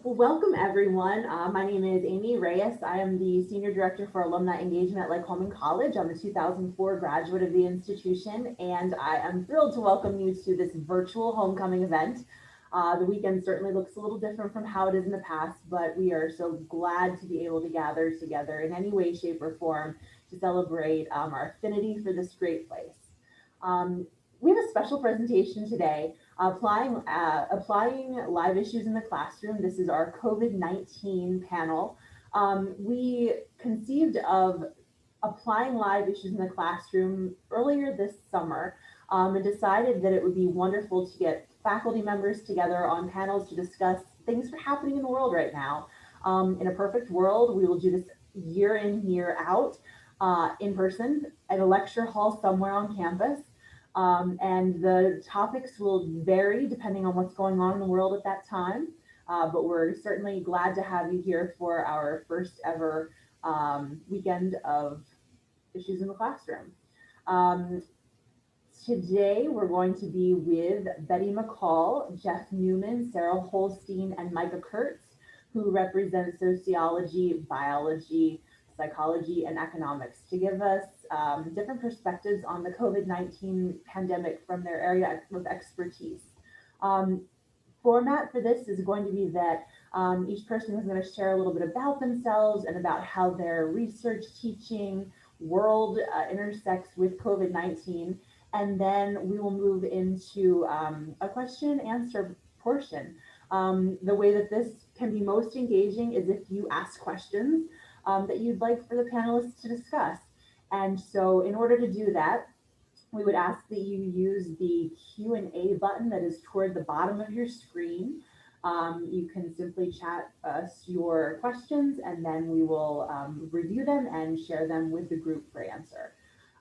Well, welcome everyone. My name is Amy Reyes. I am the Senior Director for Alumni Engagement at Lycoming College. I'm a 2004 graduate of the institution, and I am thrilled to welcome you to this virtual homecoming event. The weekend certainly looks a little different from how it is in the past, but we are so glad to be able to gather together in any way, shape, or form to celebrate our affinity for this great place. Um, we have a special presentation today applying live issues in the classroom. This is our COVID-19 panel. We conceived of applying live issues in the classroom earlier this summer and decided that it would be wonderful to get faculty members together on panels to discuss things that are happening in the world right now. In a perfect world, we will do this year in, year out in person at a lecture hall somewhere on campus. And the topics will vary depending on what's going on in the world at that time. But we're certainly glad to have you here for our first ever weekend of issues in the classroom. Um, Today, we're going to be with Betty McCall, Jeff Newman, Sarah Holstein, and Micah Kurtz, who represent sociology, biology, psychology, and economics to give us different perspectives on the COVID-19 pandemic from their area of expertise. Um, Format for this is going to be that each person is going to share a little bit about themselves and about how their research, teaching, world intersects with COVID-19. And then we will move into a question and answer portion. The way that this can be most engaging is if you ask questions that you'd like for the panelists to discuss. And so in order to do that, we would ask that you use the Q&A button that is toward the bottom of your screen. You can simply chat us your questions and then we will review them and share them with the group for answer.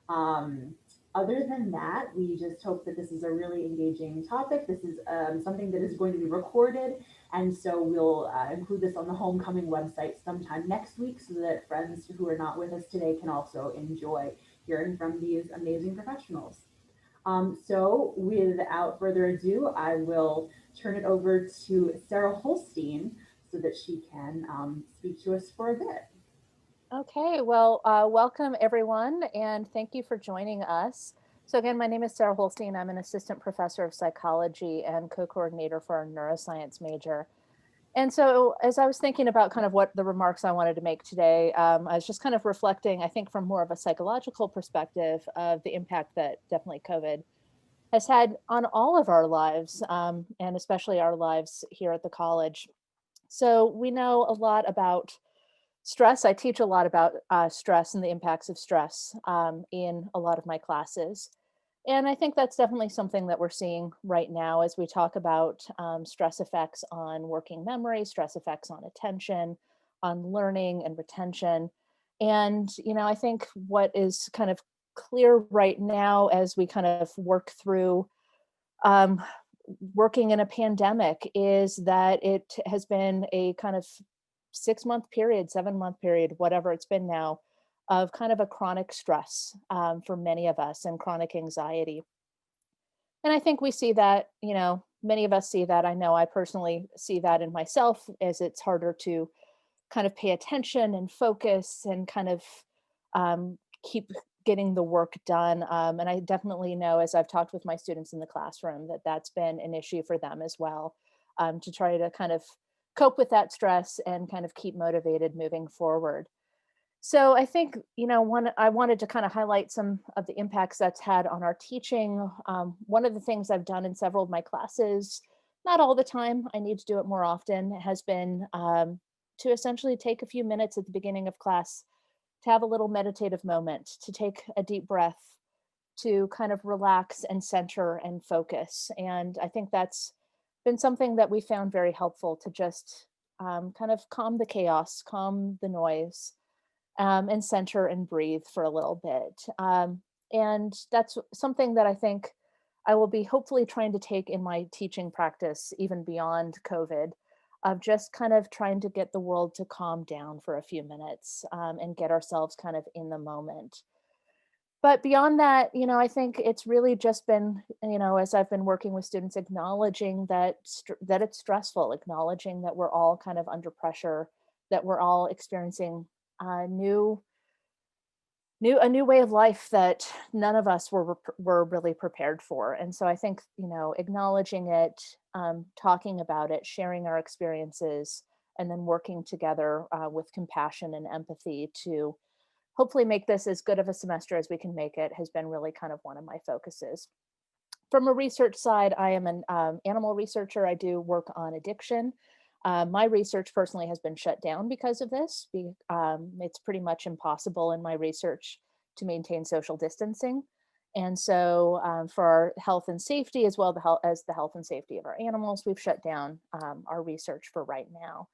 Um, Other than that, we just hope that this is a really engaging topic. This is something that is going to be recorded, and so we'll include this on the homecoming website sometime next week so that friends who are not with us today can also enjoy hearing from these amazing professionals. So without further ado, I will turn it over to Sarah Holstein so that she can speak to us for a bit. Okay, welcome everyone, and thank you for joining us. So, again, my name is Sarah Holstein. I'm an assistant professor of psychology and co coordinator for our neuroscience major. And so, as I was thinking about kind of what the remarks I wanted to make today, I was just kind of reflecting, I think, from more of a psychological perspective of the impact that definitely COVID has had on all of our lives, and especially our lives here at the college. So, we know a lot about stress. I teach a lot about stress and the impacts of stress in a lot of my classes. And I think that's definitely something that we're seeing right now as we talk about stress effects on working memory, stress effects on attention, on learning and retention. And, I think what is kind of clear right now as we kind of work through um, working in a pandemic is that it has been a kind of 6 month period, 7 month period, whatever it's been now, of kind of a chronic stress for many of us and chronic anxiety. And I think we see that, many of us see that. I know I personally see that in myself as it's harder to kind of pay attention and focus and kind of keep getting the work done. And I definitely know, as I've talked with my students in the classroom, that that's been an issue for them as well, to try to kind of cope with that stress and kind of keep motivated moving forward. So I think, one, I wanted to kind of highlight some of the impacts that's had on our teaching. One of the things I've done in several of my classes, not all the time, I need to do it more often, has been to essentially take a few minutes at the beginning of class to have a little meditative moment, to take a deep breath, to kind of relax and center and focus. And I think that's been something that we found very helpful to just kind of calm the chaos, calm the noise, and center and breathe for a little bit. And that's something that I think I will be hopefully trying to take in my teaching practice, even beyond COVID, of just kind of trying to get the world to calm down for a few minutes and get ourselves kind of in the moment. But beyond that, I think it's really just been, as I've been working with students, acknowledging that it's stressful, acknowledging that we're all kind of under pressure, that we're all experiencing a new way of life that none of us were really prepared for. And so I think, acknowledging it, talking about it, sharing our experiences, and then working together with compassion and empathy to hopefully make this as good of a semester as we can make it has been really kind of one of my focuses. From a research side, I am an animal researcher. I do work on addiction. My research personally has been shut down because of this. It's pretty much impossible in my research to maintain social distancing. And so for our health and safety, as well as the health and safety of our animals, we've shut down our research for right now.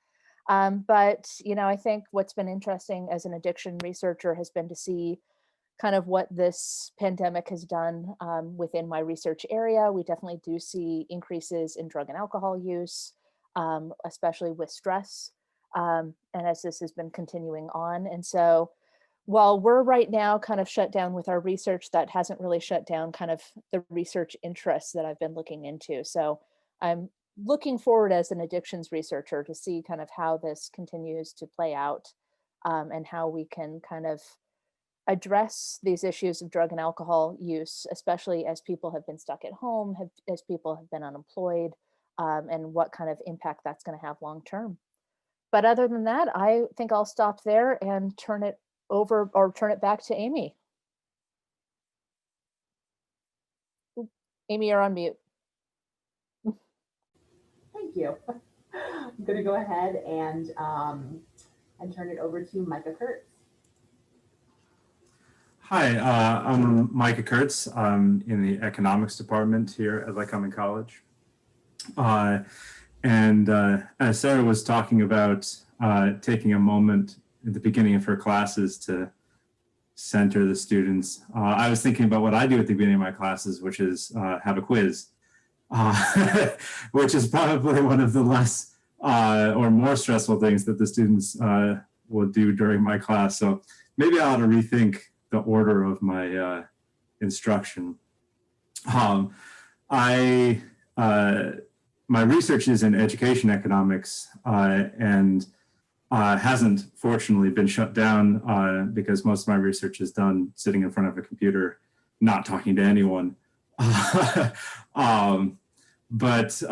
But, I think what's been interesting as an addiction researcher has been to see kind of what this pandemic has done within my research area. We definitely do see increases in drug and alcohol use, especially with stress, and as this has been continuing on. And so while we're right now kind of shut down with our research, that hasn't really shut down kind of the research interests that I've been looking into. So I'm looking forward as an addictions researcher to see kind of how this continues to play out, and how we can kind of address these issues of drug and alcohol use, especially as people have been stuck at home, as people have been unemployed, and what kind of impact that's going to have long term. But other than that, I think I'll stop there and turn it back to Amy. Amy, you're on mute. Thank you. I'm going to go ahead and turn it over to Micah Kurtz. Hi, I'm Micah Kurtz. I'm in the economics department here at Lycoming College. As Sarah was talking about taking a moment at the beginning of her classes to center the students, I was thinking about what I do at the beginning of my classes, which is have a quiz, which is probably one of the less or more stressful things that the students will do during my class. So maybe I ought to rethink the order of my instruction. My research is in education economics and hasn't fortunately been shut down because most of my research is done sitting in front of a computer, not talking to anyone. But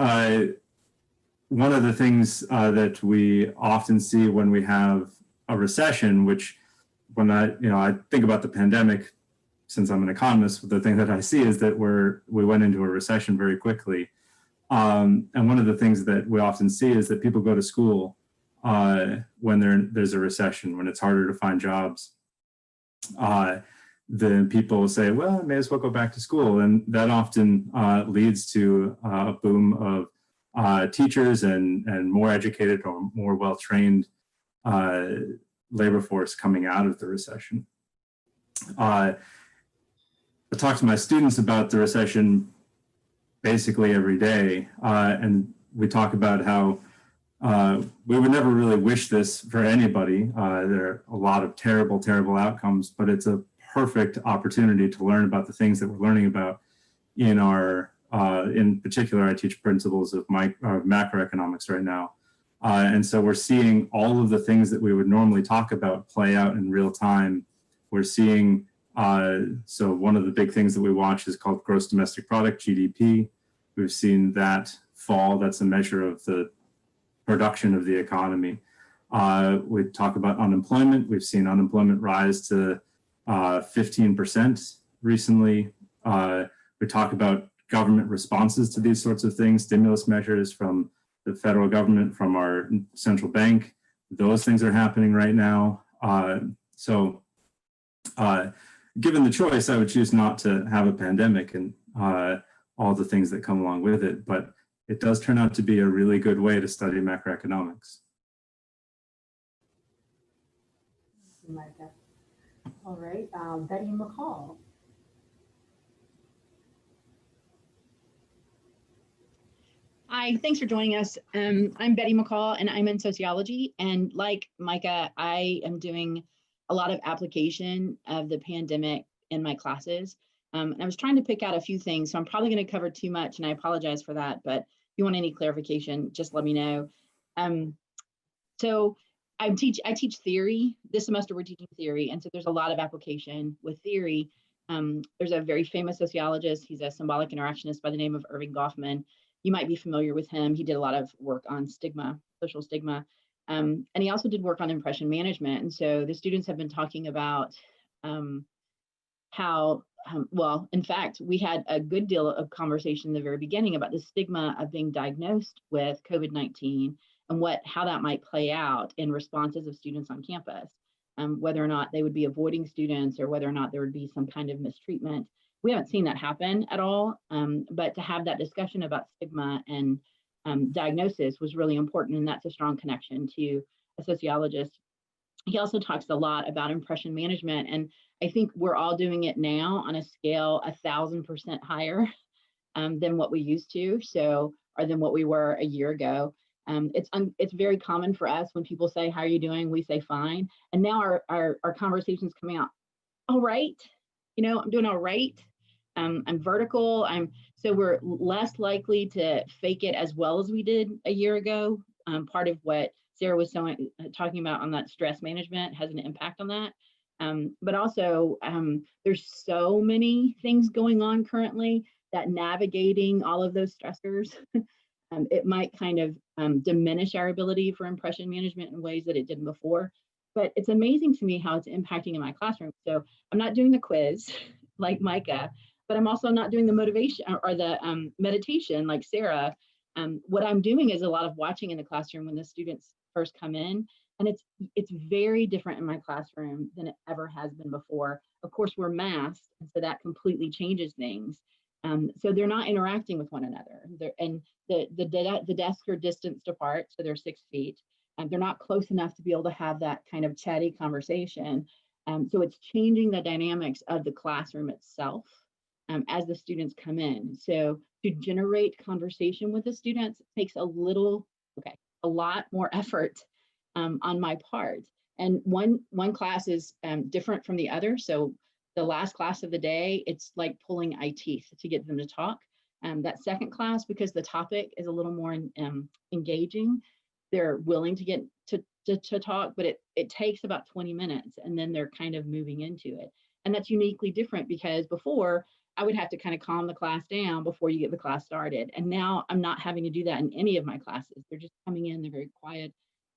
one of the things that we often see when we have a recession, which when I think about the pandemic, since I'm an economist, the thing that I see is that we went into a recession very quickly. And one of the things that we often see is that people go to school when there's a recession, when it's harder to find jobs. Then people say, well, I may as well go back to school. And that often leads to a boom of teachers and more educated or more well-trained labor force coming out of the recession. I talk to my students about the recession basically every day, and we talk about how we would never really wish this for anybody. There are a lot of terrible, terrible outcomes, but it's a perfect opportunity to learn about the things that we're learning about in our, in particular, I teach principles of macroeconomics right now. And so we're seeing all of the things that we would normally talk about play out in real time. We're seeing, so one of the big things that we watch is called gross domestic product, GDP. We've seen that fall. That's a measure of the production of the economy. We talk about unemployment. We've seen unemployment rise to 15% recently. We talk about government responses to these sorts of things, stimulus measures from the federal government, from our central bank. Those things are happening right now. Given the choice, I would choose not to have a pandemic and all the things that come along with it, but it does turn out to be a really good way to study macroeconomics. Thank you, Micah. All right, Betty McCall. Hi, thanks for joining us. I'm Betty McCall and I'm in sociology. And like Micah, I am doing a lot of application of the pandemic in my classes. And I was trying to pick out a few things, so I'm probably going to cover too much, and I apologize for that. But if you want any clarification, just let me know. So I teach theory. This semester we're teaching theory, and so there's a lot of application with theory. There's a very famous sociologist. He's a symbolic interactionist by the name of Irving Goffman. You might be familiar with him. He did a lot of work on stigma, social stigma. And he also did work on impression management. And so the students have been talking about how, well, in fact, we had a good deal of conversation in the very beginning about the stigma of being diagnosed with COVID-19 and how that might play out in responses of students on campus, whether or not they would be avoiding students or whether or not there would be some kind of mistreatment. We haven't seen that happen at all, but to have that discussion about stigma and diagnosis was really important, and that's a strong connection to a sociologist. He also talks a lot about impression management, and I think we're all doing it now on a scale 1,000% higher than what we used to, or than what we were a year ago. It's very common for us when people say, "How are you doing?" We say, "Fine," and now our conversations coming out, "All right, I'm doing all right." I'm vertical. So we're less likely to fake it as well as we did a year ago. Part of what Sarah was talking about on that stress management has an impact on that. But also, there's so many things going on currently that navigating all of those stressors, it might kind of diminish our ability for impression management in ways that it didn't before. But it's amazing to me how it's impacting in my classroom. So I'm not doing the quiz like Micah, but I'm also not doing the motivation or the meditation like Sarah. What I'm doing is a lot of watching in the classroom when the students first come in, and it's very different in my classroom than it ever has been before. Of course, we're masked, and so that completely changes things. So they're not interacting with one another, and the desks are distanced apart, so they're 6 feet, and they're not close enough to be able to have that kind of chatty conversation. So it's changing the dynamics of the classroom itself as the students come in. So to generate conversation with the students takes a lot more effort on my part. And one class is different from the other. So the last class of the day, it's like pulling eye teeth to get them to talk. That second class, because the topic is a little more engaging, they're willing to get to talk, but it takes about 20 minutes and then they're kind of moving into it. And that's uniquely different because before I would have to kind of calm the class down before you get the class started. And now I'm not having to do that in any of my classes. They're just coming in, they're very quiet.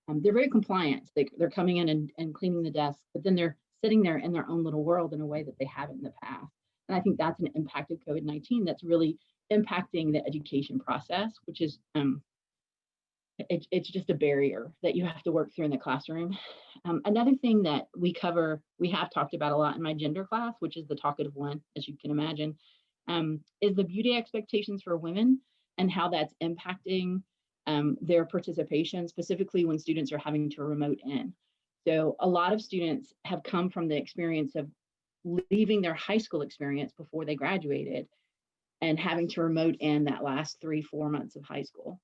They're very compliant. They're coming in and cleaning the desk, but then they're sitting there in their own little world in a way that they haven't in the past. And I think that's an impact of COVID-19 that's really impacting the education process, which is it's just a barrier that you have to work through in the classroom. Another thing that we have talked about a lot in my gender class, which is the talkative one, as you can imagine, is the beauty expectations for women and how that's impacting their participation, specifically when students are having to remote in. So a lot of students have come from the experience of leaving their high school experience before they graduated and having to remote in that last 3-4 months of high school.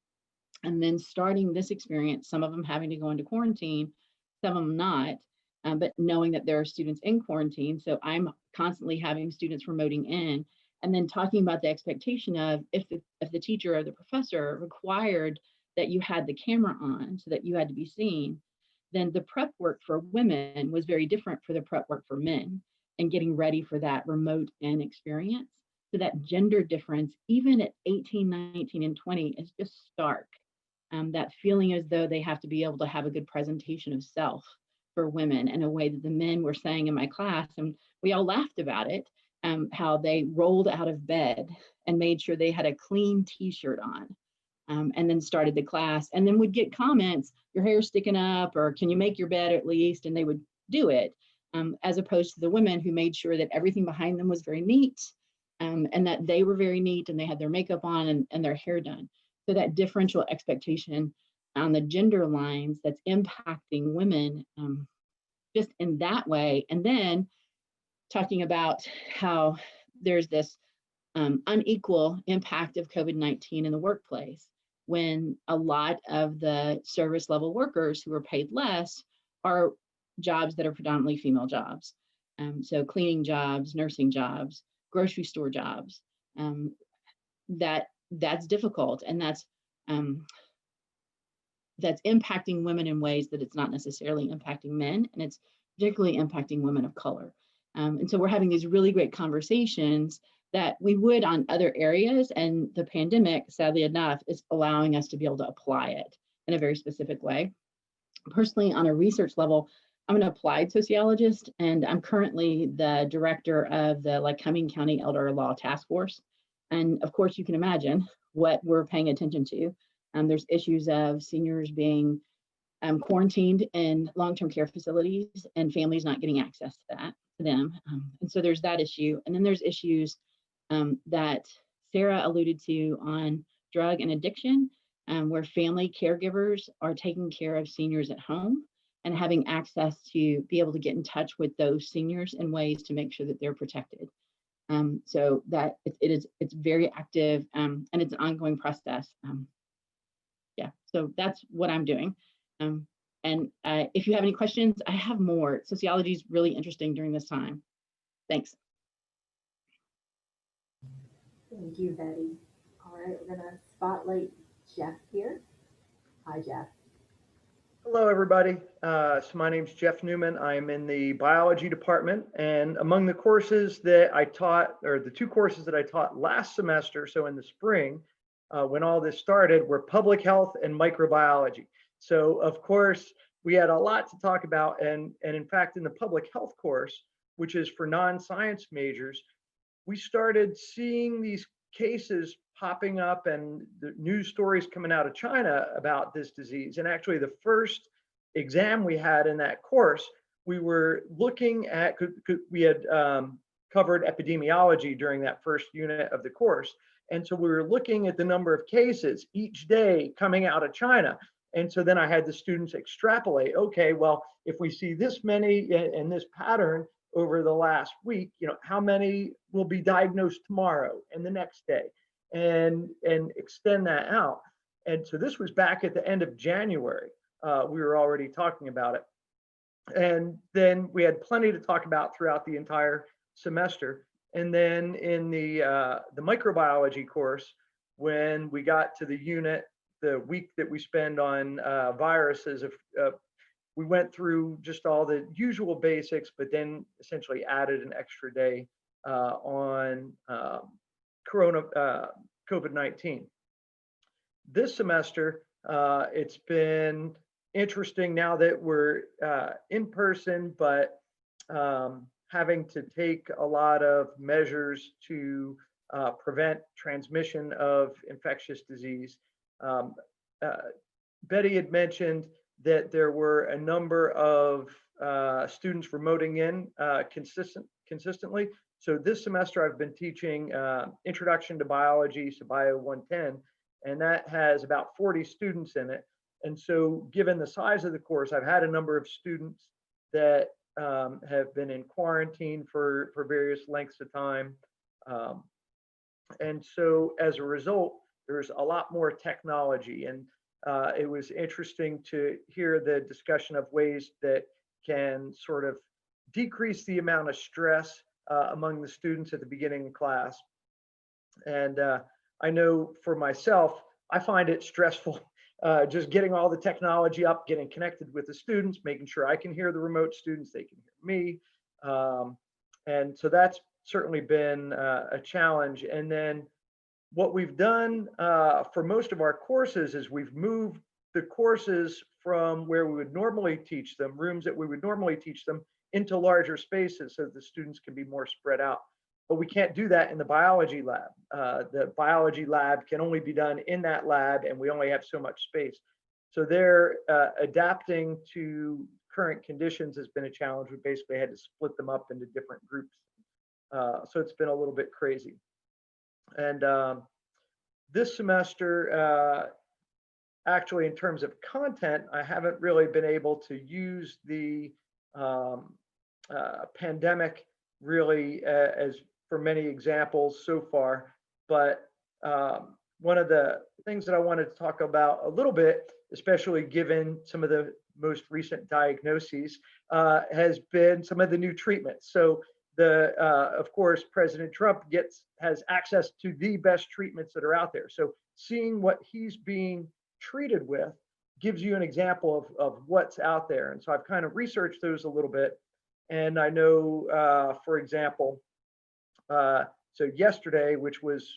And then starting this experience, some of them having to go into quarantine, some of them not, but knowing that there are students in quarantine. So I'm constantly having students remoting in, and then talking about the expectation of if the teacher or the professor required that you had the camera on so that you had to be seen, then the prep work for women was very different for the prep work for men and getting ready for that remote in experience. So that gender difference, even at 18, 19, and 20 is just stark. That feeling as though they have to be able to have a good presentation of self for women in a way that the men were saying in my class, and we all laughed about it, how they rolled out of bed and made sure they had a clean t-shirt on, and then started the class, and then would get comments, your hair's sticking up, or can you make your bed at least, and they would do it, as opposed to the women who made sure that everything behind them was very neat, and that they were very neat and they had their makeup on and their hair done. So that differential expectation on the gender lines that's impacting women just in that way. And then talking about how there's this unequal impact of COVID-19 in the workplace, when a lot of the service level workers who are paid less are jobs that are predominantly female jobs. So cleaning jobs, nursing jobs, grocery store jobs, that's difficult, and that's impacting women in ways that it's not necessarily impacting men, and it's particularly impacting women of color. And so we're having these really great conversations that we would on other areas, and the pandemic, sadly enough, is allowing us to be able to apply it in a very specific way. Personally, on a research level, I'm an applied sociologist, and I'm currently the director of the Lycoming County Elder Law Task Force. And of course, you can imagine what we're paying attention to. There's issues of seniors being quarantined in long-term care facilities and families not getting access to them. And so there's that issue. And then there's issues that Sarah alluded to on drug and addiction, where family caregivers are taking care of seniors at home and having access to be able to get in touch with those seniors in ways to make sure that they're protected. So that it's very active, and it's an ongoing process. Yeah, so that's what I'm doing. And if you have any questions, I have more. Sociology is really interesting during this time. Thanks. Thank you, Betty. All right, we're gonna spotlight Jeff here. Hi, Jeff. Hello, everybody. So my name's Jeff Newman. I'm in the biology department, and among the courses that I taught, or the two courses that I taught last semester, so in the spring, when all this started, were public health and microbiology. So of course, we had a lot to talk about, and in fact, in the public health course, which is for non-science majors, we started seeing these cases popping up and the news stories coming out of China about this disease. And actually the first exam we had in that course, we were looking at, we had covered epidemiology during that first unit of the course. And so we were looking at the number of cases each day coming out of China. And so then I had the students extrapolate, okay, well, if we see this many in this pattern over the last week, how many will be diagnosed tomorrow and the next day, and extend that out. And so this was back at the end of January. We were already talking about it. And then we had plenty to talk about throughout the entire semester. And then in the microbiology course, when we got to the unit, the week that we spend on viruses, we went through just all the usual basics, but then essentially added an extra day on COVID-19. This semester, it's been interesting now that we're in person, but having to take a lot of measures to prevent transmission of infectious disease. Betty had mentioned that there were a number of students remoting in consistently. So this semester I've been teaching Introduction to Biology, so Bio 110, and that has about 40 students in it. And so given the size of the course, I've had a number of students that have been in quarantine for various lengths of time. And so as a result, there's a lot more technology, and it was interesting to hear the discussion of ways that can sort of decrease the amount of stress among the students at the beginning of class. And I know for myself, I find it stressful just getting all the technology up, getting connected with the students, making sure I can hear the remote students, they can hear me. And so that's certainly been a challenge. And then what we've done for most of our courses is we've moved the courses from where we would normally teach them, rooms that we would normally teach them, into larger spaces so that the students can be more spread out. But we can't do that in the biology lab. The biology lab can only be done in that lab, and we only have so much space. So they're adapting to current conditions has been a challenge. We basically had to split them up into different groups. So it's been a little bit crazy. And this semester, actually, in terms of content, I haven't really been able to use the pandemic really as for many examples so far. But one of the things that I wanted to talk about a little bit especially given some of the most recent diagnoses, has been some of the new treatments. So of course, President Trump has access to the best treatments that are out there. So seeing what he's being treated with gives you an example of what's out there. And so I've kind of researched those a little bit. And I know, for example, so yesterday, which was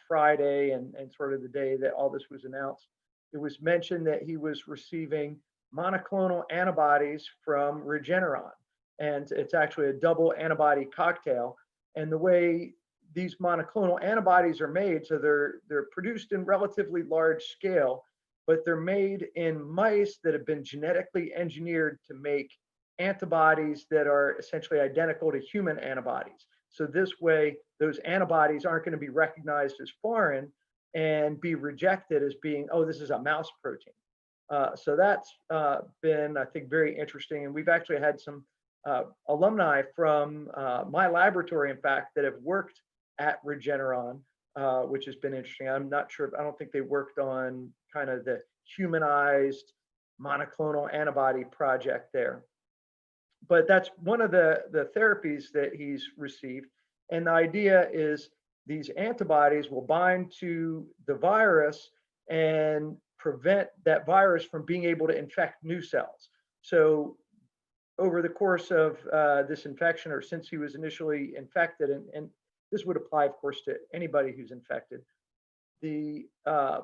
Friday and sort of the day that all this was announced, it was mentioned that he was receiving monoclonal antibodies from Regeneron. And it's actually a double antibody cocktail. And the way these monoclonal antibodies are made, so they're produced in relatively large scale, but they're made in mice that have been genetically engineered to make antibodies that are essentially identical to human antibodies. So this way, those antibodies aren't going to be recognized as foreign and be rejected as being, oh, this is a mouse protein. So that's been, I think, very interesting. And we've actually had some alumni from my laboratory, in fact, that have worked at Regeneron, which has been interesting. I'm not sure, I don't think they worked on kind of the humanized monoclonal antibody project there. But that's one of the therapies that he's received. And the idea is these antibodies will bind to the virus and prevent that virus from being able to infect new cells. So over the course of this infection, or since he was initially infected, and this would apply, of course, to anybody who's infected, the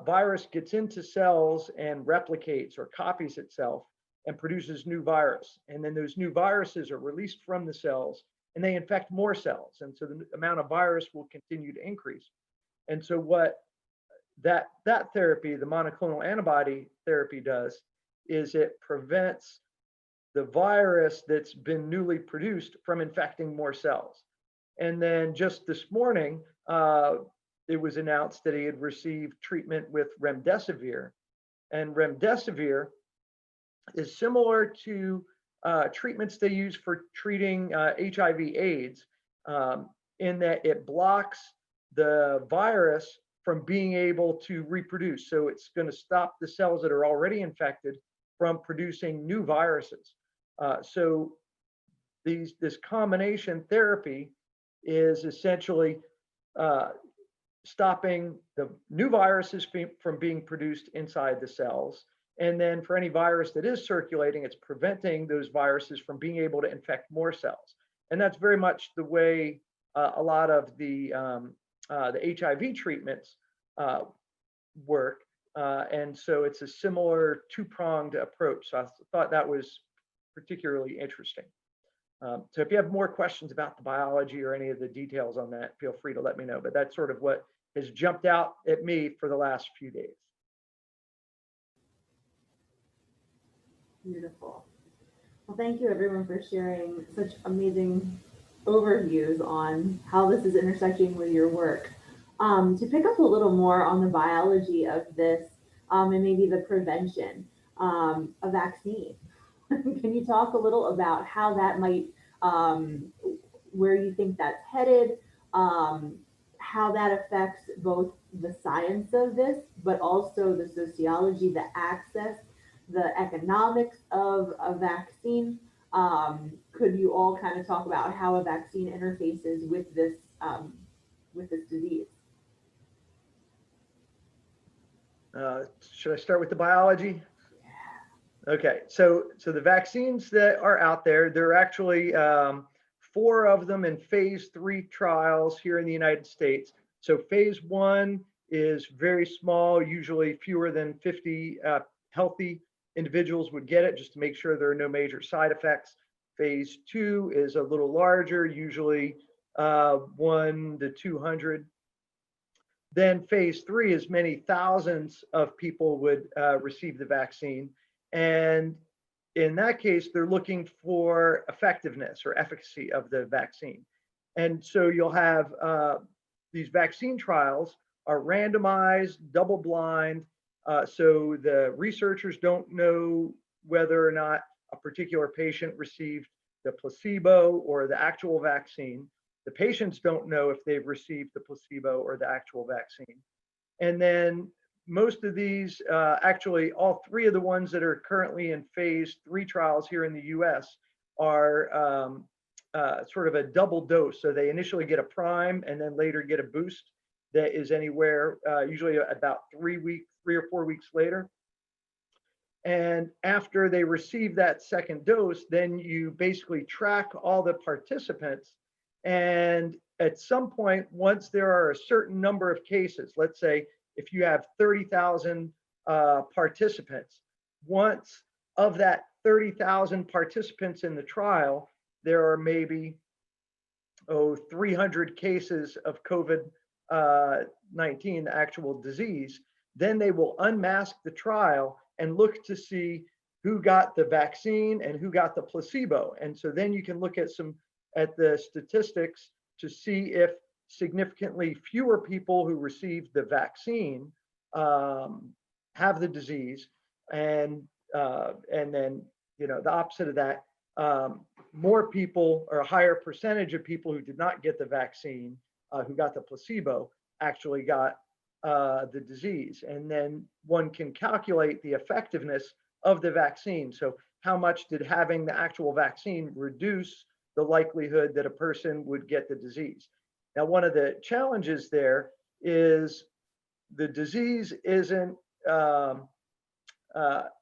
virus gets into cells and replicates or copies itself and produces new virus. And then those new viruses are released from the cells and they infect more cells. And so the amount of virus will continue to increase. And so what that therapy, the monoclonal antibody therapy, does is it prevents the virus that's been newly produced from infecting more cells. And then just this morning, it was announced that he had received treatment with remdesivir. And remdesivir is similar to treatments they use for treating HIV/AIDS, in that it blocks the virus from being able to reproduce. So it's going to stop the cells that are already infected from producing new viruses. So this combination therapy is essentially stopping the new viruses from being produced inside the cells. And then for any virus that is circulating, it's preventing those viruses from being able to infect more cells. And that's very much the way a lot of the HIV treatments work. And so it's a similar two-pronged approach. So I thought that was particularly interesting. So if you have more questions about the biology or any of the details on that, feel free to let me know. But that's sort of what has jumped out at me for the last few days. Beautiful. Well, thank you everyone for sharing such amazing overviews on how this is intersecting with your work. To pick up a little more on the biology of this and maybe the prevention, a vaccine. Can you talk a little about how that might, where you think that's headed, how that affects both the science of this, but also the sociology, the access, the economics of a vaccine? Could you all kind of talk about how a vaccine interfaces with this disease? Should I start with the biology? Okay, so the vaccines that are out there, there are actually 4 of them in phase 3 trials here in the United States. So phase 1 is very small, usually fewer than 50 healthy individuals would get it, just to make sure there are no major side effects. Phase 2 is a little larger, usually 1 to 200. Then phase 3 is many thousands of people would receive the vaccine. And in that case, they're looking for effectiveness or efficacy of the vaccine. And so you'll have these vaccine trials are randomized, double blind. So the researchers don't know whether or not a particular patient received the placebo or the actual vaccine. The patients don't know if they've received the placebo or the actual vaccine. And then most of these, actually all three of the ones that are currently in phase 3 trials here in the US are sort of a double dose. So they initially get a prime and then later get a boost that is anywhere, usually about 3 or 4 weeks later. And after they receive that second dose, then you basically track all the participants. And at some point, once there are a certain number of cases, let's say if you have 30,000 participants, once of that 30,000 participants in the trial, there are maybe 300 cases of COVID-19, the actual disease, then they will unmask the trial and look to see who got the vaccine and who got the placebo. And so then you can look at the statistics to see if significantly fewer people who received the vaccine have the disease, and then, you know, the opposite of that, more people, or a higher percentage of people who did not get the vaccine, who got the placebo, actually got the disease. And then one can calculate the effectiveness of the vaccine. So how much did having the actual vaccine reduce the likelihood that a person would get the disease? Now, one of the challenges there is the disease isn't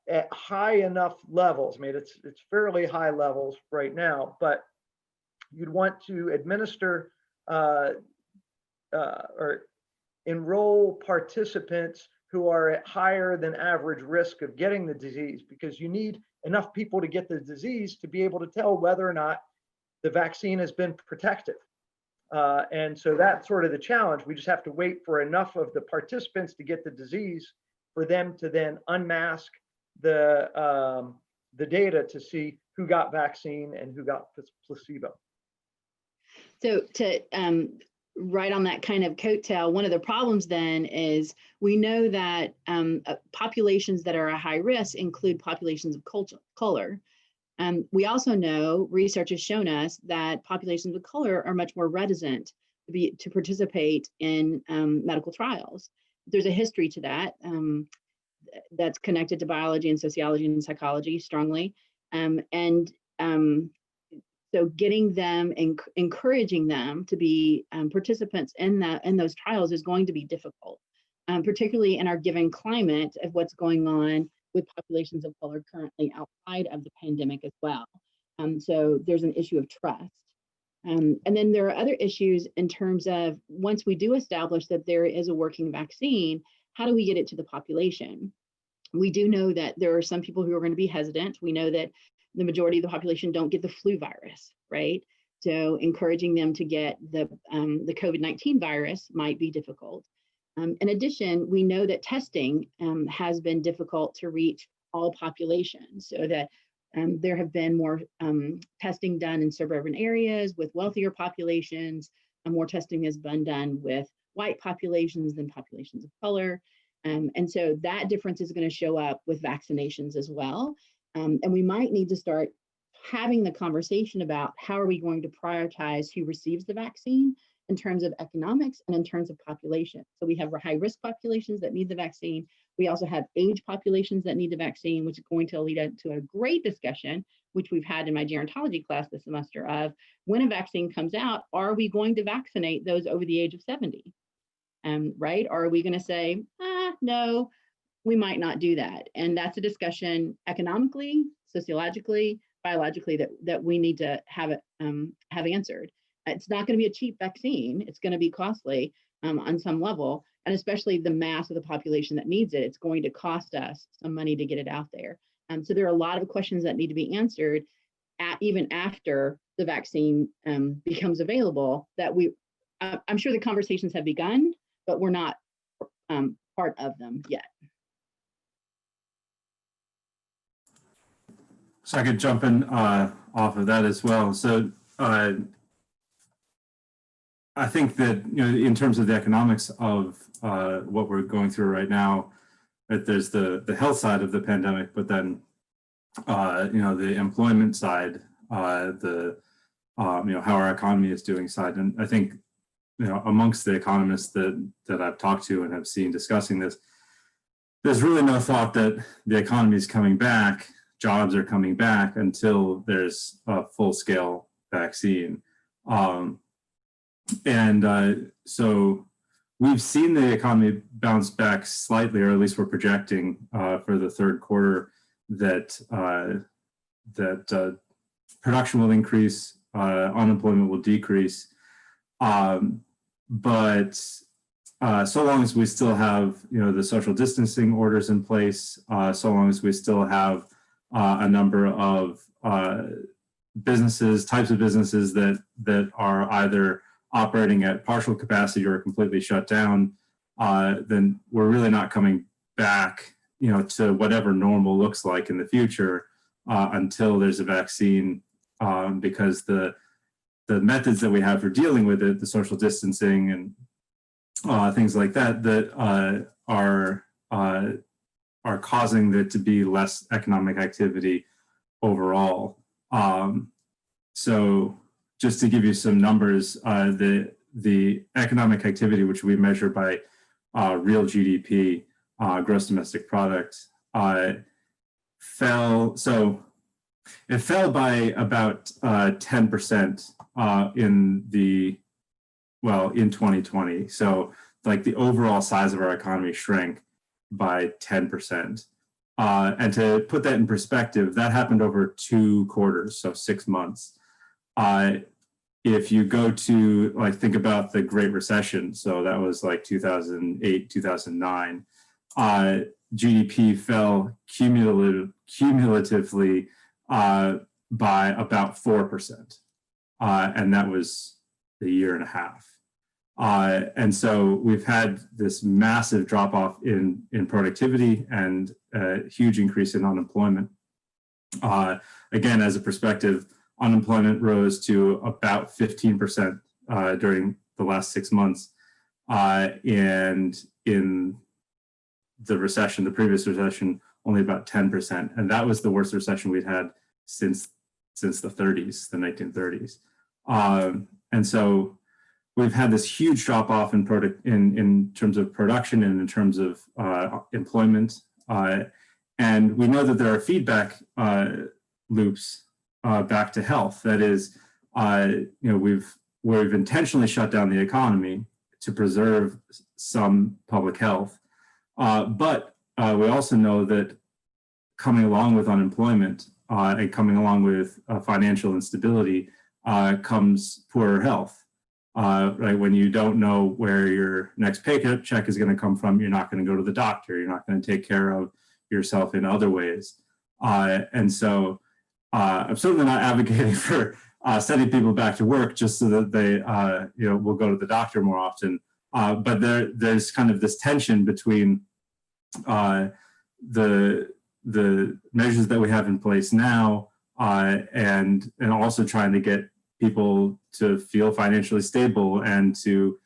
at high enough levels. I mean, it's fairly high levels right now, but you'd want to administer or enroll participants who are at higher than average risk of getting the disease, because you need enough people to get the disease to be able to tell whether or not the vaccine has been protective. And so that's sort of the challenge. We just have to wait for enough of the participants to get the disease for them to then unmask the data to see who got vaccine and who got placebo. So to right on that kind of coattail, one of the problems then is we know that populations that are at high risk include populations of color. We also know, research has shown us that populations of color are much more reticent to participate in medical trials. There's a history to that that's connected to biology and sociology and psychology strongly. So getting them and encouraging them to be participants in those trials is going to be difficult, particularly in our given climate of what's going on with populations of color currently outside of the pandemic as well. So there's an issue of trust. And then there are other issues in terms of, once we do establish that there is a working vaccine, how do we get it to the population? We do know that there are some people who are going to be hesitant. We know that the majority of the population don't get the flu virus, right? So encouraging them to get the COVID-19 virus might be difficult. In addition, we know that testing has been difficult to reach all populations, so that there have been more testing done in suburban areas with wealthier populations, and more testing has been done with white populations than populations of color. And so that difference is going to show up with vaccinations as well. And we might need to start having the conversation about how are we going to prioritize who receives the vaccine in terms of economics and in terms of population. So we have high risk populations that need the vaccine. We also have age populations that need the vaccine, which is going to lead to a great discussion, which we've had in my gerontology class this semester, of when a vaccine comes out, are we going to vaccinate those over the age of 70? Right? Or are we going to say, no, we might not do that? And that's a discussion economically, sociologically, biologically that we need to have answered. It's not going to be a cheap vaccine. It's going to be costly on some level, and especially the mass of the population that needs it, it's going to cost us some money to get it out there. So there are a lot of questions that need to be answered even after the vaccine becomes available, that I'm sure the conversations have begun, but we're not part of them yet. So I could jump in off of that as well. So I think that, you know, in terms of the economics of what we're going through right now, that there's the health side of the pandemic, but then you know, the employment side, you know, how our economy is doing side. And I think, you know, amongst the economists that I've talked to and have seen discussing this, there's really no thought that the economy is coming back, jobs are coming back until there's a full-scale vaccine. So we've seen the economy bounce back slightly, or at least we're projecting for the third quarter that production will increase, unemployment will decrease. But so long as we still have, the social distancing orders in place, so long as we still have a number of types of businesses that are either operating at partial capacity or completely shut down, then we're really not coming back, to whatever normal looks like in the future until there's a vaccine, because the methods that we have for dealing with it, the social distancing and things like that, are causing there to be less economic activity overall. So just to give you some numbers, the economic activity, which we measure by real GDP, gross domestic product, fell. So it fell by about 10% in 2020. So like the overall size of our economy shrank by 10%. And to put that in perspective, that happened over 2 quarters, so 6 months. If you go to think about the Great Recession, so that was like 2008, 2009, GDP fell cumulatively by about 4%. And that was a year and a half. And so we've had this massive drop off in productivity and a huge increase in unemployment. Again, as a perspective, unemployment rose to about 15% during the last 6 months. And in the recession, the previous recession, only about 10%. And that was the worst recession we'd had since the 30s, the 1930s. And so we've had this huge drop off in terms of production and in terms of employment. And we know that there are feedback loops back to health. That is, we've intentionally shut down the economy to preserve some public health. But we also know that coming along with unemployment and coming along with financial instability comes poorer health. Right, when you don't know where your next paycheck is going to come from, you're not going to go to the doctor. You're not going to take care of yourself in other ways. And so I'm certainly not advocating for sending people back to work just so that they will go to the doctor more often. But there's kind of this tension between the measures that we have in place now and also trying to get people to feel financially stable and to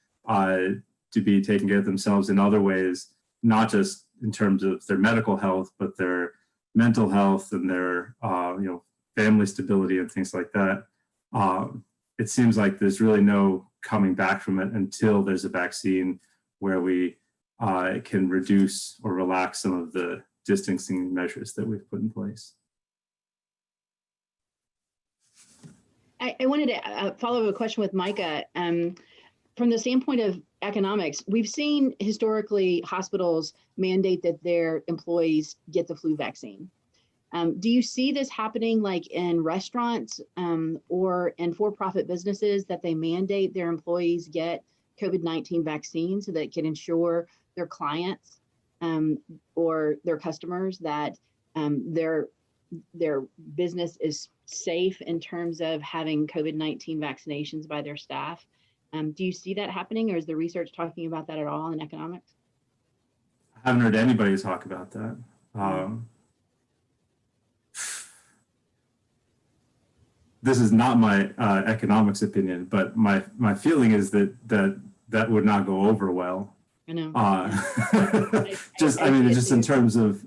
be taking care of themselves in other ways, not just in terms of their medical health, but their mental health and their family stability and things like that. It seems like there's really no coming back from it until there's a vaccine where we can reduce or relax some of the distancing measures that we've put in place. I wanted to follow up a question with Micah. From the standpoint of economics, we've seen historically hospitals mandate that their employees get the flu vaccine. Do you see this happening like in restaurants or in for-profit businesses, that they mandate their employees get COVID-19 vaccines so that it can ensure their clients or their customers that their business is safe in terms of having COVID-19 vaccinations by their staff? Do you see that happening, or is the research talking about that at all in economics? I haven't heard anybody talk about that. This is not my economics opinion, but my feeling is that would not go over well. I know. Just in terms of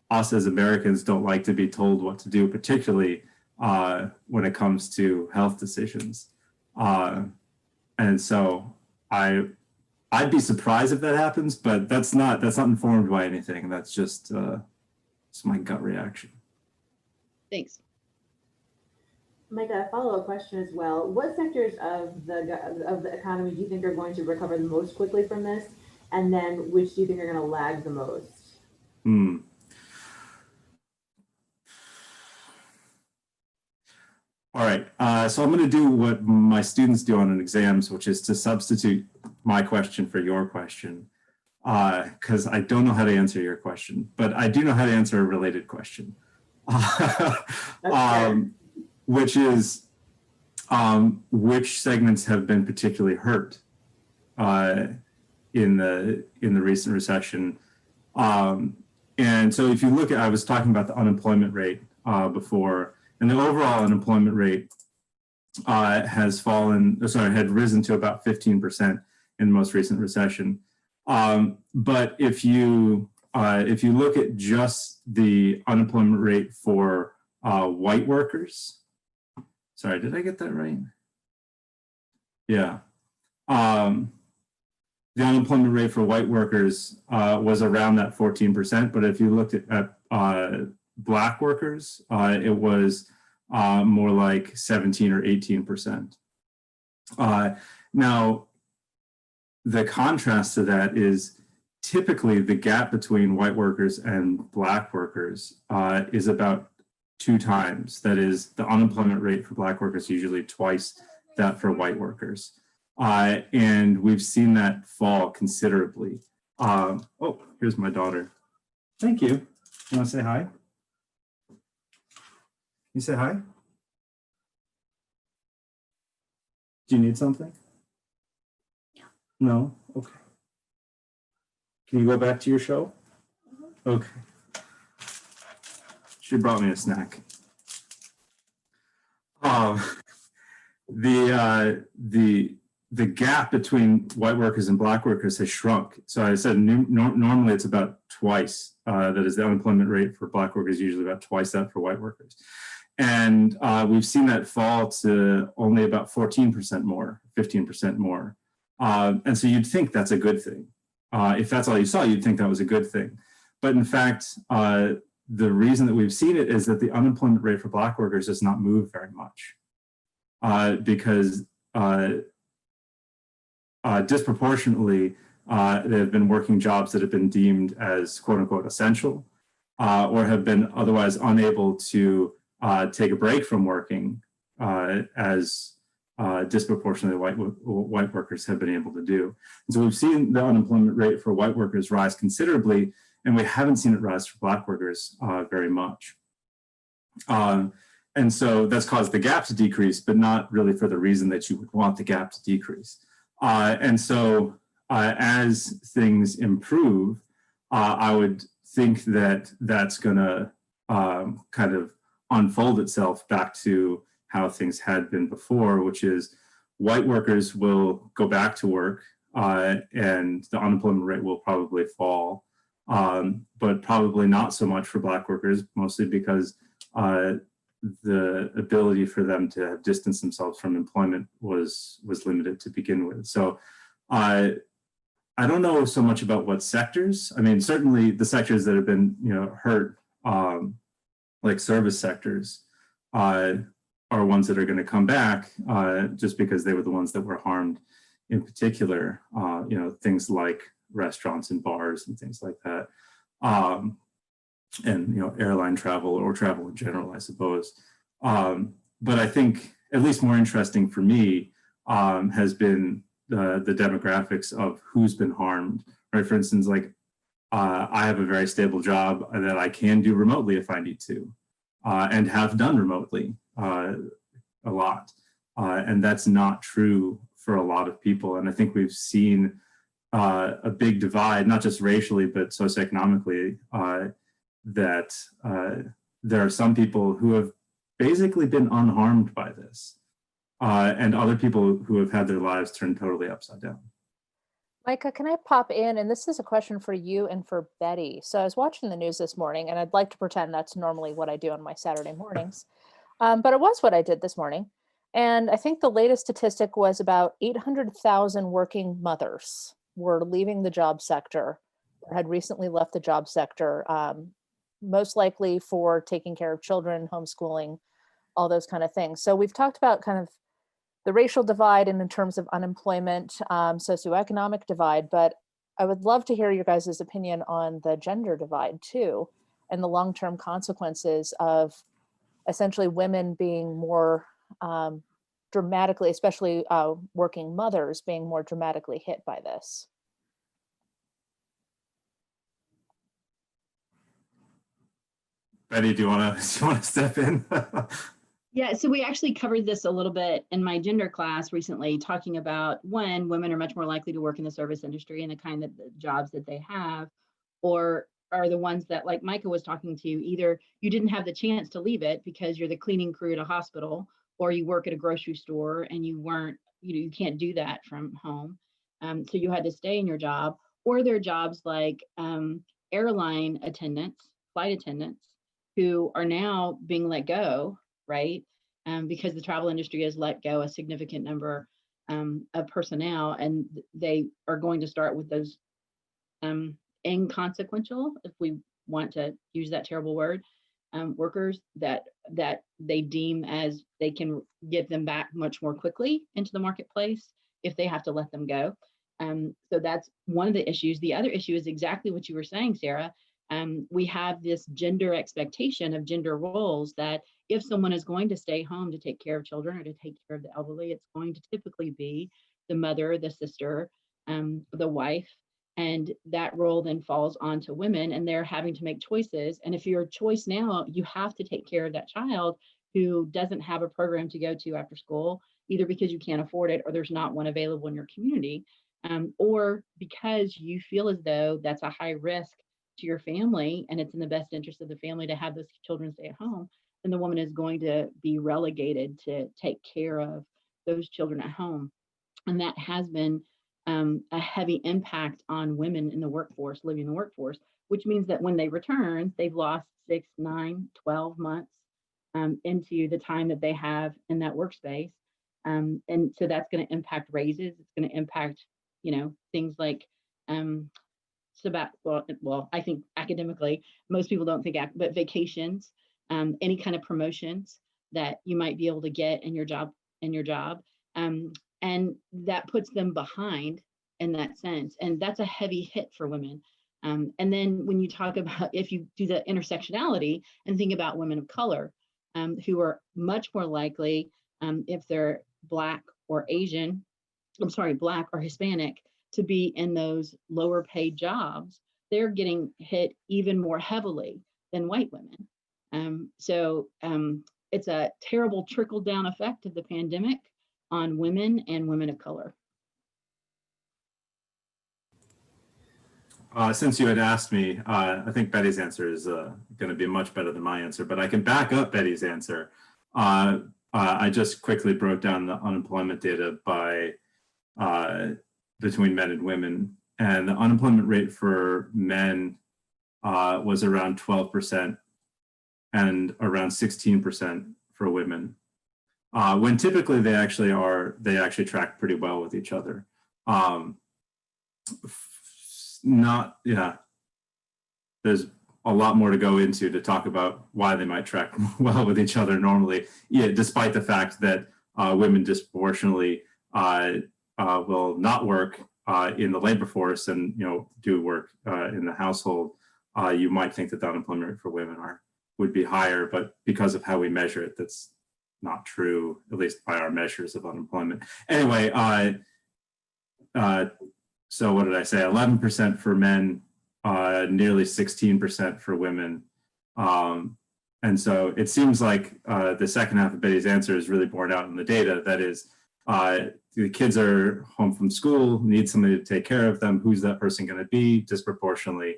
us as Americans don't like to be told what to do, particularly when it comes to health decisions. And so I I'd be surprised if that happens, but that's not informed by anything. That's just it's my gut reaction. Thanks. Micah, a follow-up question as well. What sectors of the economy do you think are going to recover the most quickly from this? And then which do you think are going to lag the most? All right, so I'm going to do what my students do on exams, which is to substitute my question for your question, because I don't know how to answer your question, but I do know how to answer a related question, which is which segments have been particularly hurt in the recent recession. And so if you look at, I was talking about the unemployment rate before, and the overall unemployment rate had risen to about 15% in the most recent recession. But if you look at just the unemployment rate for white workers, sorry, did I get that right? Yeah. The unemployment rate for white workers was around that 14%, but if you looked at Black workers, it was more like 17 or 18%. Now, the contrast to that is typically the gap between white workers and Black workers is about 2 times. That is, the unemployment rate for Black workers is usually twice that for white workers. And we've seen that fall considerably. Oh, here's my daughter. Thank you. You want to say hi? You say hi? Do you need something? No? Okay. Can you go back to your show? Okay. She brought me a snack. The gap between white workers and Black workers has shrunk. So I said normally it's about twice. That is, the unemployment rate for Black workers is usually about twice that for white workers. And we've seen that fall to only about 14% more, 15% more. And so you'd think that's a good thing. If that's all you saw, you'd think that was a good thing. But in fact, the reason that we've seen it is that the unemployment rate for Black workers has not moved very much because disproportionately, they have been working jobs that have been deemed as quote unquote essential or have been otherwise unable to take a break from working as disproportionately white workers have been able to do. And so we've seen the unemployment rate for white workers rise considerably, and we haven't seen it rise for Black workers very much. And so that's caused the gap to decrease, but not really for the reason that you would want the gap to decrease. And so as things improve, I would think that that's going to kind of unfold itself back to how things had been before, which is white workers will go back to work and the unemployment rate will probably fall, but probably not so much for Black workers, mostly because the ability for them to distance themselves from employment was limited to begin with. So I don't know so much about what sectors. I mean, certainly the sectors that have been hurt, like service sectors, are ones that are going to come back just because they were the ones that were harmed in particular, things like restaurants and bars and things like that. And airline travel or travel in general, I suppose. But I think at least more interesting for me has been the demographics of who's been harmed. Right, for instance, like I have a very stable job that I can do remotely if I need to, and have done remotely a lot, and that's not true for a lot of people. And I think we've seen a big divide, not just racially but socioeconomically. That there are some people who have basically been unharmed by this, and other people who have had their lives turned totally upside down. Micah, can I pop in? And this is a question for you and for Betty. So I was watching the news this morning, and I'd like to pretend that's normally what I do on my Saturday mornings. But it was what I did this morning. And I think the latest statistic was about 800,000 working mothers were leaving the job sector or had recently left the job sector, most likely for taking care of children, homeschooling, all those kind of things. So we've talked about kind of the racial divide and in terms of unemployment, socioeconomic divide, but I would love to hear your guys' opinion on the gender divide too, and the long-term consequences of essentially women being more dramatically, especially working mothers being more dramatically hit by this. Betty, do you want to step in? Yeah, so we actually covered this a little bit in my gender class recently, talking about when women are much more likely to work in the service industry and the kind of the jobs that they have, or are the ones that, like Micah was talking to, either you didn't have the chance to leave it because you're the cleaning crew at a hospital, or you work at a grocery store and you weren't, you can't do that from home. So you had to stay in your job, or there are jobs like airline attendants, flight attendants, who are now being let go, right? Because the travel industry has let go a significant number of personnel, and they are going to start with those inconsequential, if we want to use that terrible word, workers that they deem as they can get them back much more quickly into the marketplace if they have to let them go. So that's one of the issues. The other issue is exactly what you were saying, Sarah. We have this gender expectation of gender roles that if someone is going to stay home to take care of children or to take care of the elderly, it's going to typically be the mother, the sister, the wife, and that role then falls onto women, and they're having to make choices. And if your choice now, you have to take care of that child who doesn't have a program to go to after school, either because you can't afford it or there's not one available in your community, or because you feel as though that's a high risk to your family and it's in the best interest of the family to have those children stay at home, then the woman is going to be relegated to take care of those children at home. And that has been a heavy impact on women in the workforce, living in the workforce, which means that when they return, they've lost 6, 9, 12 months into the time that they have in that workspace. And so that's going to impact raises. It's going to impact, things like well, I think academically, most people don't think, but vacations, any kind of promotions that you might be able to get in your job, and that puts them behind in that sense. And that's a heavy hit for women. And then when you talk about, if you do the intersectionality and think about women of color, who are much more likely, if they're Black or Asian, Black or Hispanic, to be in those lower paid jobs, they're getting hit even more heavily than white women. So it's a terrible trickle down effect of the pandemic on women and women of color. Since you had asked me, I think Betty's answer is going to be much better than my answer, but I can back up Betty's answer. I just quickly broke down the unemployment data by between men and women, and the unemployment rate for men was around 12% and around 16% for women. When typically they actually track pretty well with each other. There's a lot more to go into to talk about why they might track well with each other normally, despite the fact that women disproportionately will not work in the labor force and do work in the household. You might think that the unemployment rate for women would be higher, but because of how we measure it, that's not true, at least by our measures of unemployment. Anyway, so what did I say? 11% for men, nearly 16% for women. And so it seems like the second half of Betty's answer is really borne out in the data. That is, the kids are home from school, need somebody to take care of them. Who's that person going to be? Disproportionately,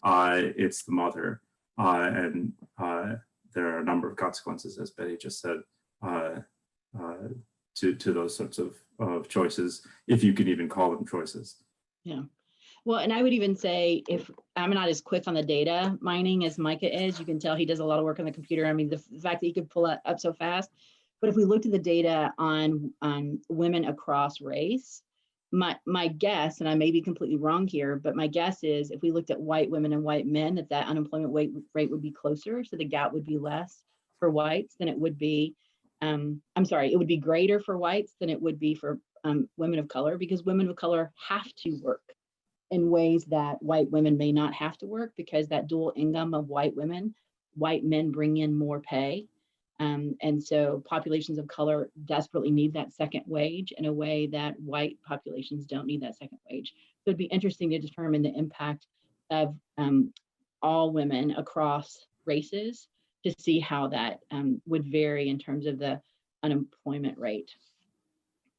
it's the mother. And there are a number of consequences, as Betty just said, to those sorts of choices, if you can even call them choices. Yeah. Well, and I would even say, if I'm not as quick on the data mining as Micah is, you can tell he does a lot of work on the computer. I mean, the fact that he could pull it up so fast. But if we looked at the data on women across race, my guess, and I may be completely wrong here, but my guess is if we looked at white women and white men, that unemployment rate would be closer. So the gap would be less for whites than it would be. I'm sorry, it would be greater for whites than it would be for women of color, because women of color have to work in ways that white women may not have to work, because that dual income of white men bring in more pay. And so populations of color desperately need that second wage in a way that white populations don't need that second wage. So it'd be interesting to determine the impact of all women across races to see how that would vary in terms of the unemployment rate.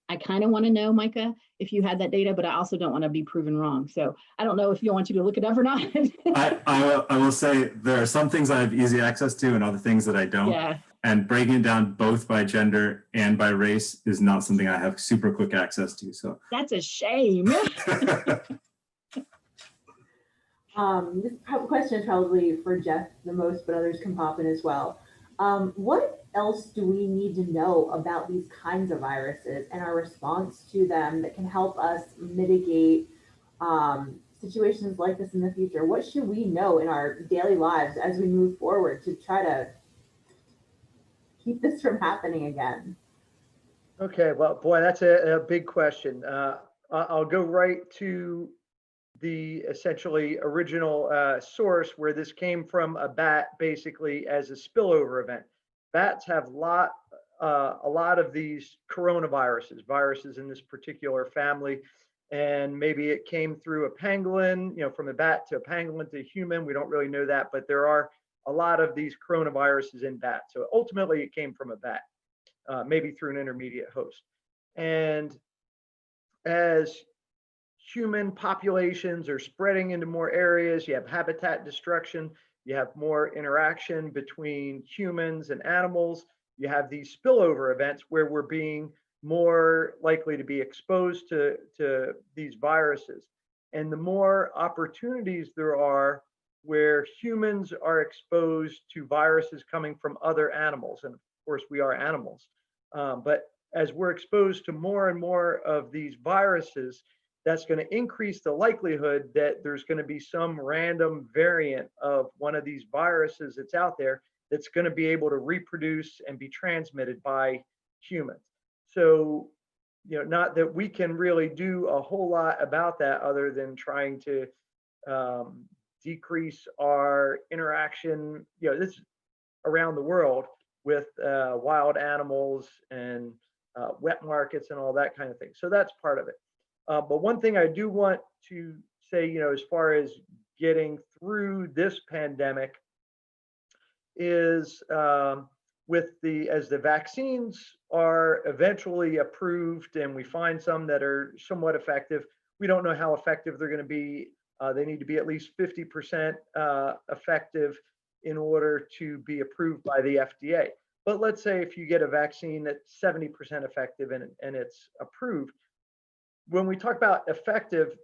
I kind of want to know, Micah, if you had that data, but I also don't want to be proven wrong. So I don't know if you want you to look it up or not. I will say there are some things I have easy access to and other things that I don't. Yeah. And breaking it down both by gender and by race is not something I have super quick access to. So that's a shame. This question is probably for Jeff the most, but others can pop in as well. What else do we need to know about these kinds of viruses and our response to them that can help us mitigate situations like this in the future? What should we know in our daily lives as we move forward to try to keep this from happening again? Okay, well, boy, that's a big question. I'll go right to the essentially original source where this came from, a bat, basically as a spillover event. Bats have a lot of these viruses in this particular family, and maybe it came through a pangolin, from a bat to a pangolin to a human. We don't really know that, but there are a lot of these coronaviruses in bats. So ultimately, it came from a bat, maybe through an intermediate host. And as human populations are spreading into more areas, you have habitat destruction, you have more interaction between humans and animals, you have these spillover events where we're being more likely to be exposed to these viruses. And the more opportunities there are where humans are exposed to viruses coming from other animals, and of course we are animals, but as we're exposed to more and more of these viruses, that's going to increase the likelihood that there's going to be some random variant of one of these viruses that's out there that's going to be able to reproduce and be transmitted by humans. So, not that we can really do a whole lot about that other than trying to decrease our interaction, this around the world with wild animals and wet markets and all that kind of thing. So that's part of it. But one thing I do want to say, as far as getting through this pandemic is as the vaccines are eventually approved and we find some that are somewhat effective, we don't know how effective they're going to be. They need to be at least 50% effective in order to be approved by the FDA. But let's say if you get a vaccine that's 70% effective and it's approved, when we talk about effective,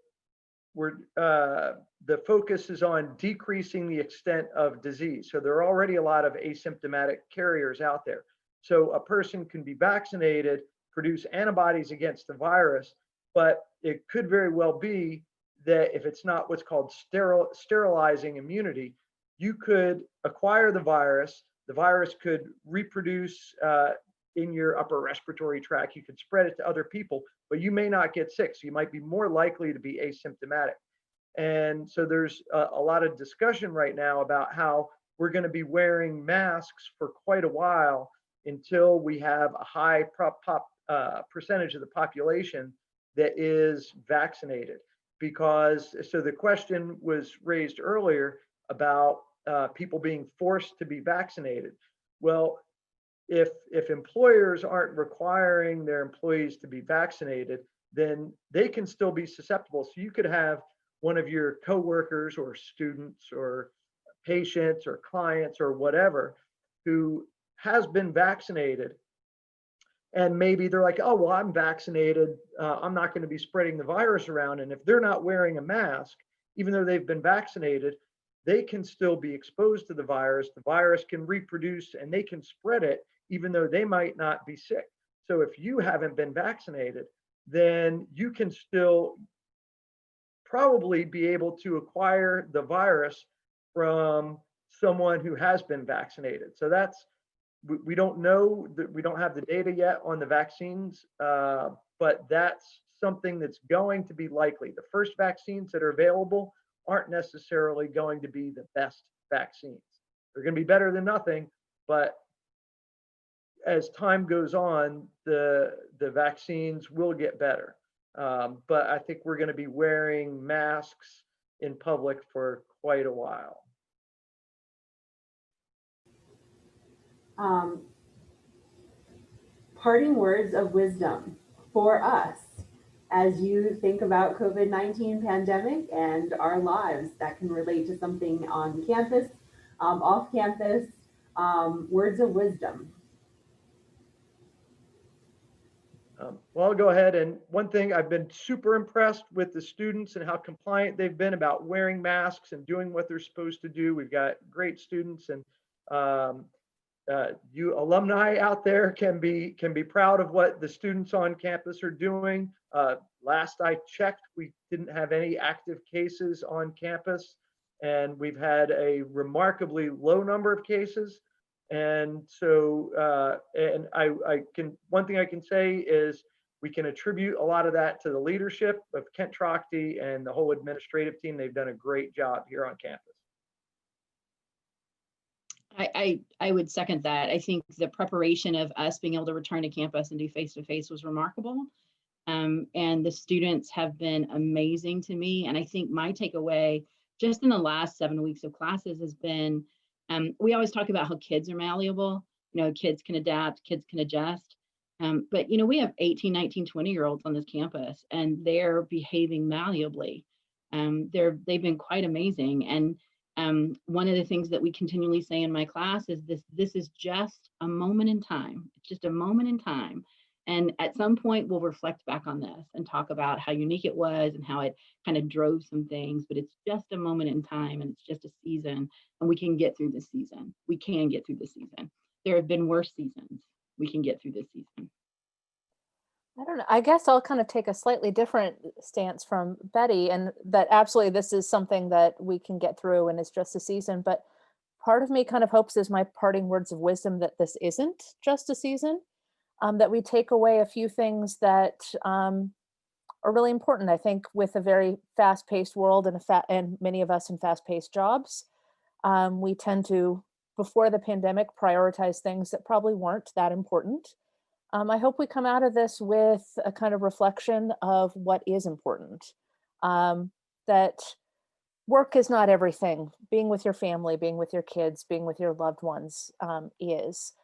the focus is on decreasing the extent of disease. So there are already a lot of asymptomatic carriers out there. So a person can be vaccinated, produce antibodies against the virus, but it could very well be that if it's not what's called sterilizing immunity, you could acquire the virus could reproduce in your upper respiratory tract, you could spread it to other people, but you may not get sick. So you might be more likely to be asymptomatic. And so there's a lot of discussion right now about how we're going to be wearing masks for quite a while until we have a high percentage of the population that is vaccinated. So the question was raised earlier about people being forced to be vaccinated. Well, if employers aren't requiring their employees to be vaccinated, then they can still be susceptible. So you could have one of your coworkers or students or patients or clients or whatever who has been vaccinated, and maybe they're like, oh, well, I'm vaccinated, I'm not going to be spreading the virus around. And if they're not wearing a mask, even though they've been vaccinated, they can still be exposed to the virus. The virus can reproduce and they can spread it, even though they might not be sick. So if you haven't been vaccinated, then you can still probably be able to acquire the virus from someone who has been vaccinated. So that's, we don't know, that we don't have the data yet on the vaccines, but that's something that's going to be likely. The first vaccines that are available aren't necessarily going to be the best vaccines. They're going to be better than nothing, but as time goes on, the vaccines will get better. But I think we're going to be wearing masks in public for quite a while. Parting words of wisdom for us as you think about COVID-19 pandemic and our lives that can relate to something on campus, off campus, words of wisdom. Well, I'll go ahead. And one thing, I've been super impressed with the students and how compliant they've been about wearing masks and doing what they're supposed to do. We've got great students, and you alumni out there can be proud of what the students on campus are doing. Last I checked, we didn't have any active cases on campus, and we've had a remarkably low number of cases. And so, and I can, one thing I can say is we can attribute a lot of that to the leadership of Kent Trochty and the whole administrative team. They've done a great job here on campus. I would second that. I think the preparation of us being able to return to campus and do face-to-face was remarkable. And the students have been amazing to me. And I think my takeaway just in the last 7 weeks of classes has been, we always talk about how kids are malleable, you know, kids can adapt, kids can adjust. But, you know, we have 18, 19, 20-year-olds on this campus, and they're behaving malleably. They've been quite amazing. And one of the things that we continually say in my class is this is just a moment in time. It's just a moment in time. And at some point we'll reflect back on this and talk about how unique it was and how it kind of drove some things, but it's just a moment in time, and it's just a season, and we can get through this season. We can get through this season. There have been worse seasons. We can get through this season. I don't know. I guess I'll kind of take a slightly different stance from Betty, and that absolutely this is something that we can get through and it's just a season. But part of me kind of hopes is my parting words of wisdom that this isn't just a season, that we take away a few things that are really important. I think with a very fast-paced world and many of us in fast-paced jobs, we tend to, before the pandemic, prioritize things that probably weren't that important. I hope we come out of this with a kind of reflection of what is important. That work is not everything. Being with your family, being with your kids, being with your loved ones is.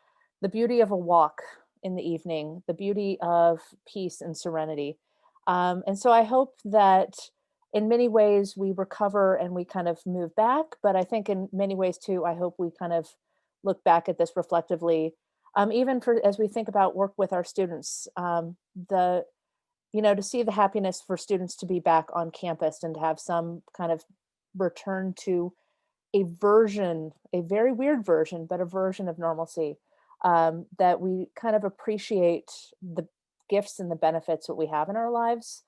The beauty of a walk in the evening, the beauty of peace and serenity. And so I hope that in many ways we recover and we kind of move back, but I think in many ways too, I hope we kind of look back at this reflectively. Even for as we think about work with our students, to see the happiness for students to be back on campus and to have some kind of return to a version, a very weird version, but a version of normalcy, that we kind of appreciate the gifts and the benefits that we have in our lives,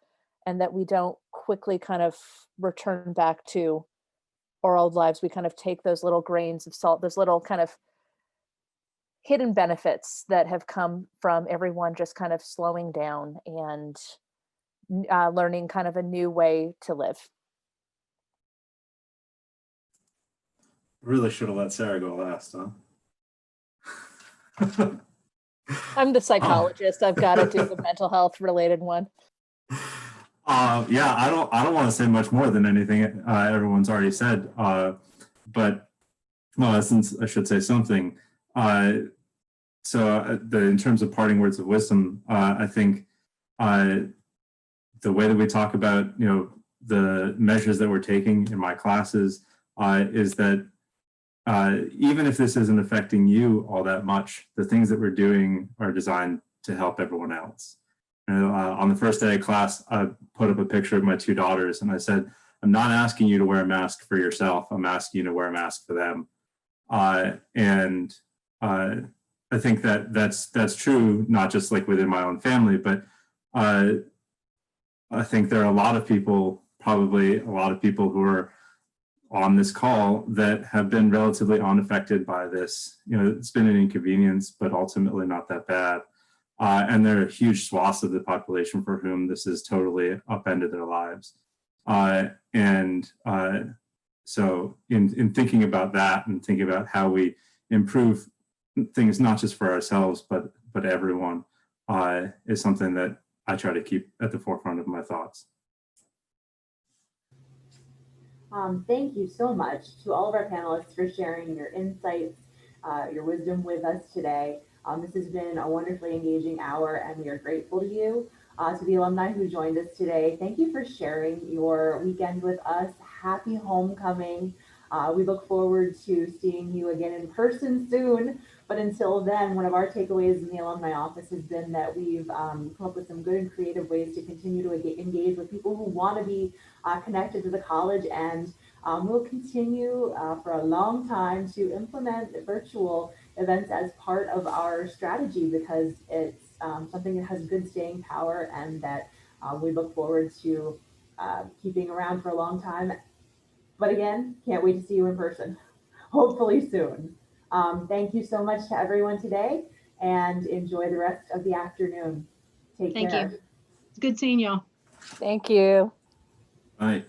and that we don't quickly kind of return back to our old lives. We kind of take those little grains of salt, those little kind of hidden benefits that have come from everyone just kind of slowing down and learning kind of a new way to live. Really should have let Sarah go last, huh? I'm the psychologist. I've got to do the mental health related one. Yeah, I don't want to say much more than anything everyone's already said. But well, since I should say something. In terms of parting words of wisdom, I think the way that we talk about, the measures that we're taking in my classes is that even if this isn't affecting you all that much, the things that we're doing are designed to help everyone else. On the first day of class, I put up a picture of my two daughters and I said, I'm not asking you to wear a mask for yourself. I'm asking you to wear a mask for them. I think that that's true, not just like within my own family, but I think there are a lot of people, probably a lot of people who are on this call that have been relatively unaffected by this. You know, it's been an inconvenience, but ultimately not that bad. And there are huge swaths of the population for whom this has totally upended their lives. So in thinking about that and thinking about how we improve things, not just for ourselves, but everyone, is something that I try to keep at the forefront of my thoughts. Thank you so much to all of our panelists for sharing your insights, your wisdom with us today. This has been a wonderfully engaging hour, and we are grateful to you. To the alumni who joined us today, thank you for sharing your weekend with us. Happy homecoming. We look forward to seeing you again in person soon. But until then, one of our takeaways in the alumni office has been that we've come up with some good and creative ways to continue to engage with people who want to be connected to the college, and we'll continue for a long time to implement virtual events as part of our strategy, because it's something that has good staying power and that we look forward to keeping around for a long time. But again, can't wait to see you in person, hopefully soon. Thank you so much to everyone today, and enjoy the rest of the afternoon. Take care. Thank you. It's good seeing y'all. Thank you. Right.